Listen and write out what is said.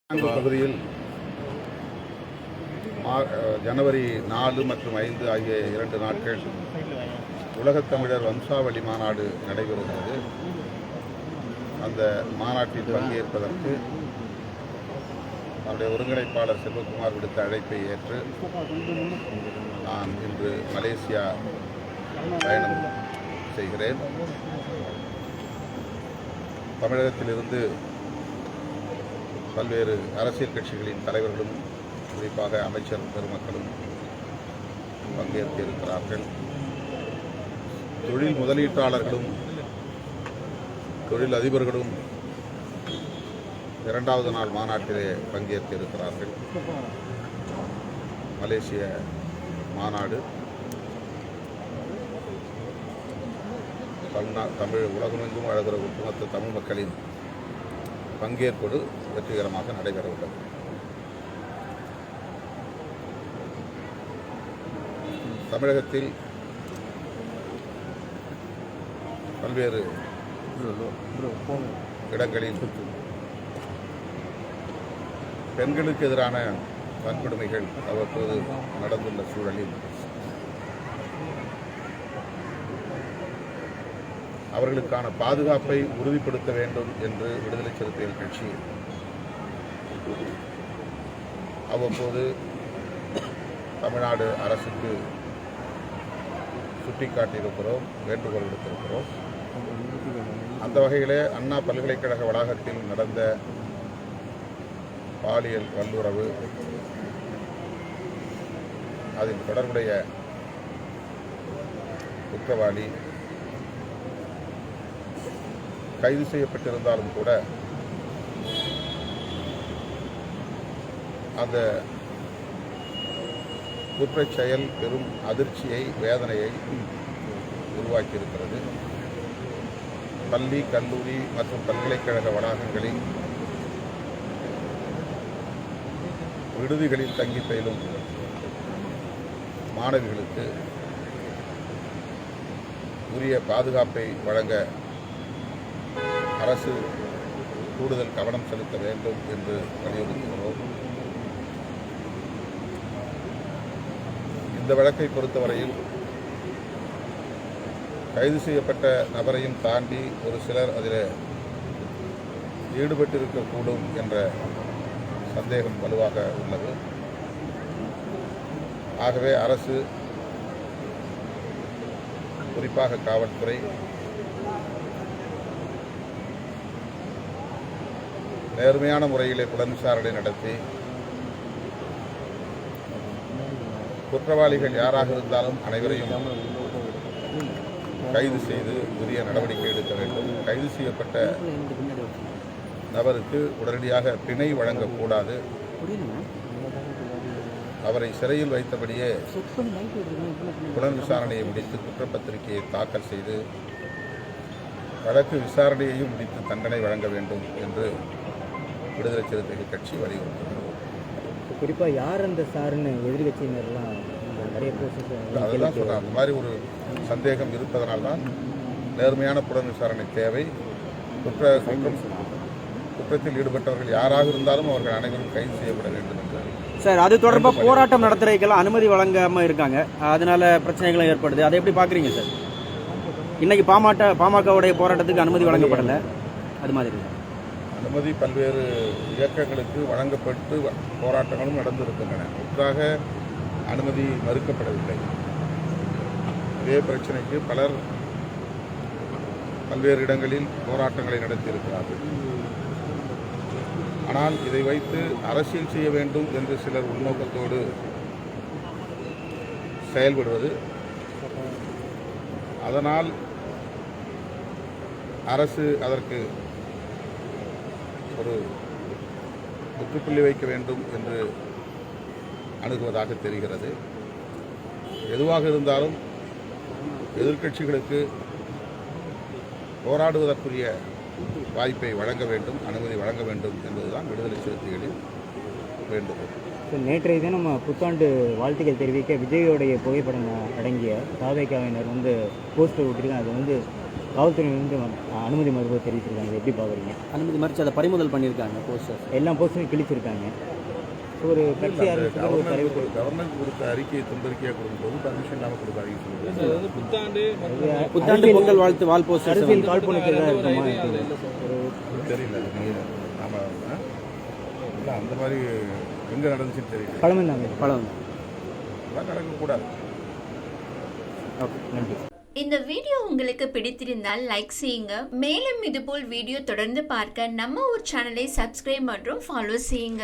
பகுதியில் ஜனவரி 4 மற்றும் 5 ஆகிய 2 நாட்கள் உலகத் தமிழர் வம்சாவளி மாநாடு நடைபெறுகிறது. அந்த மாநாட்டில் பங்கேற்பதற்கு அவருடைய ஒருங்கிணைப்பாளர் செல்வகுமார் விடுத்த அழைப்பை ஏற்று நான் இன்று மலேசியா பயணம் செய்கிறேன். தமிழகத்திலிருந்து பல்வேறு அரசியல் கட்சிகளின் தலைவர்களும் குறிப்பாக அமைச்சர் பெருமக்களும் பங்கேற்க இருக்கிறார்கள். தொழில் முதலீட்டாளர்களும் தொழில் அதிபர்களும் 2வது நாள் மாநாட்டிலே பங்கேற்க இருக்கிறார்கள். மலேசிய மாநாடு தமிழ் உலகமெங்கும் அழகிற ஒட்டுமொத்த தமிழ் மக்களின் பங்கேற்போடு வெற்றிகரமாக நடைபெற உள்ளது. தமிழகத்தில் பல்வேறு இடங்களில் பெண்களுக்கு எதிரான வன்கொடுமைகள் அவ்வப்போது நடந்துள்ள சூழலில் அவர்களுக்கான பாதுகாப்பை உறுதிப்படுத்த வேண்டும் என்று விடுதலை சிறுத்தைகள் கட்சி அவ்வப்போது தமிழ்நாடு அரசுக்கு சுட்டிக்காட்டியிருக்கிறோம், வேண்டுகோள் விடுத்திருக்கிறோம். அந்த வகையிலே அண்ணா பல்கலைக்கழக வளாகத்தில் நடந்த பாலியல் வல்லுறவு, அதில் தொடர்புடைய குற்றவாளி கைது செய்யப்பட்டிருந்தாலும் கூட அந்த குற்றச் செயல் பெரும் அதிர்ச்சியை, வேதனையை உருவாக்கியிருக்கிறது. பள்ளி, கல்லூரி மற்றும் பல்கலைக்கழக வளாகங்களில் விடுதிகளில் தங்கி பயிலும் மாணவிகளுக்கு உரிய பாதுகாப்பை வழங்க அரசு கூடுதல் கவனம் செலுத்த வேண்டும் என்று வலியுறுத்துகிறோம். இந்த வழக்கை பொறுத்தவரையில் கைது செய்யப்பட்ட நபரையும் தாண்டி ஒரு சிலர் அதில் ஈடுபட்டிருக்கக்கூடும் என்ற சந்தேகம் வலுவாக உள்ளது. ஆகவே அரசு, குறிப்பாக காவல்துறை, நேர்மையான முறையிலே புலன் விசாரணை நடத்தி குற்றவாளிகள் யாராக இருந்தாலும் அனைவரையும் கைது செய்து உரிய நடவடிக்கை எடுக்க வேண்டும். கைது செய்யப்பட்ட நபருக்கு உடனடியாக பிணை வழங்கக்கூடாது. அவரை சிறையில் வைத்தபடியே புலன் விசாரணையை முடித்து குற்றப்பத்திரிகையை தாக்கல் செய்து வழக்கு விசாரணையையும் முடித்து தண்டனை வழங்க வேண்டும் என்று விடுதலை சிறுத்தைகள் கட்சி வலியுறுத்துகிறது. குறிப்பாக யார் அந்த சாருன்னு எதிர்கட்சியினர்லாம் நிறைய அதெல்லாம் சொல்கிறாங்க. அந்த மாதிரி ஒரு சந்தேகம் இருப்பதனால்தான் நேர்மையான புலன் விசாரணை தேவை. குற்றத்தில் ஈடுபட்டவர்கள் யாராக இருந்தாலும் அவர்கள் அனைவரும் கைது செய்யப்பட வேண்டும் என்று சார், அது தொடர்பாக போராட்டம் நடத்துறதுக்கெல்லாம் அனுமதி வழங்காமல் இருக்காங்க. அதனால பிரச்சனைகளும் ஏற்படுது. அதை எப்படி பார்க்குறீங்க சார்? இன்னைக்கு பாமகவுடைய போராட்டத்துக்கு அனுமதி வழங்கப்படலை. அது மாதிரி அனுமதி பல்வேறு இயக்கங்களுக்கு வழங்கப்பட்டு போராட்டங்களும் நடந்திருக்கின்றன. முற்றாக அனுமதி மறுக்கப்படவில்லை. இதே பிரச்சனைக்கு பலர் பல்வேறு இடங்களில் போராட்டங்களை நடத்தியிருக்கிறார்கள். ஆனால் இதை வைத்து அரசியல் செய்ய வேண்டும் என்று சிலர் உள்நோக்கத்தோடு செயல்படுவது, அதனால் அரசு அதற்கு ஒரு முற்றுப்புள்ளி வைக்க வேண்டும் என்று அணுகுவதாக தெரிகிறது. எதுவாக இருந்தாலும் எதிர்க்கட்சிகளுக்கு போராடுவதற்குரிய வாய்ப்பை வழங்க வேண்டும், அனுமதி வழங்க வேண்டும் என்பதுதான் விடுதலை சிறுத்தைகளின் வேண்டுகோள். நேற்றைய தினம் புத்தாண்டு வாழ்த்துக்கள் தெரிவிக்க விஜயோடைய புகைப்படம் அடங்கிய தாவேக்காவினர் போஸ்டர் விட்டுருக்காங்க. அது காவல்துறை வந்து அனுமதி மறுப்பு தெரிவிச்சிருக்காங்க. எப்படி பார்க்குறீங்க? அனுமதி மறித்து அதை பறிமுதல் பண்ணியிருக்காங்க போஸ்டர். எல்லா போஸ்டரும் கிழிச்சிருக்காங்க. ஒரு கட்சி ஆரம்பிச்சு ஒரு தலைவர் கவர்மெண்ட் கொடுத்த அறிக்கையை துண்டறிக்கையாக கொடுக்கும்போது பர்மிஷன் இல்லாமல் கொடுக்க அறிக்கை சொல்லுங்கள். புத்தாண்டு பொங்கல் வாழ்த்து வால் போஸ்டர் அரசியல் காழ்ப்புணர்ச்சி இருக்குமா? தெரியல நாம இல்லை அந்த மாதிரி எங்கே நடந்துச்சுன்னு தெரியல. பழம் தாங்க பழம் அதெல்லாம் நடக்கக்கூடாது. ஓகே, நன்றி. இந்த வீடியோ உங்களுக்கு பிடித்திருந்தால் லைக் செய்யுங்க. மேலும் இதுபோல் வீடியோ தொடர்ந்து பார்க்க நம்ம ஒரு சேனலை சப்ஸ்கிரைப் மற்றும் ஃபாலோ செய்யுங்க.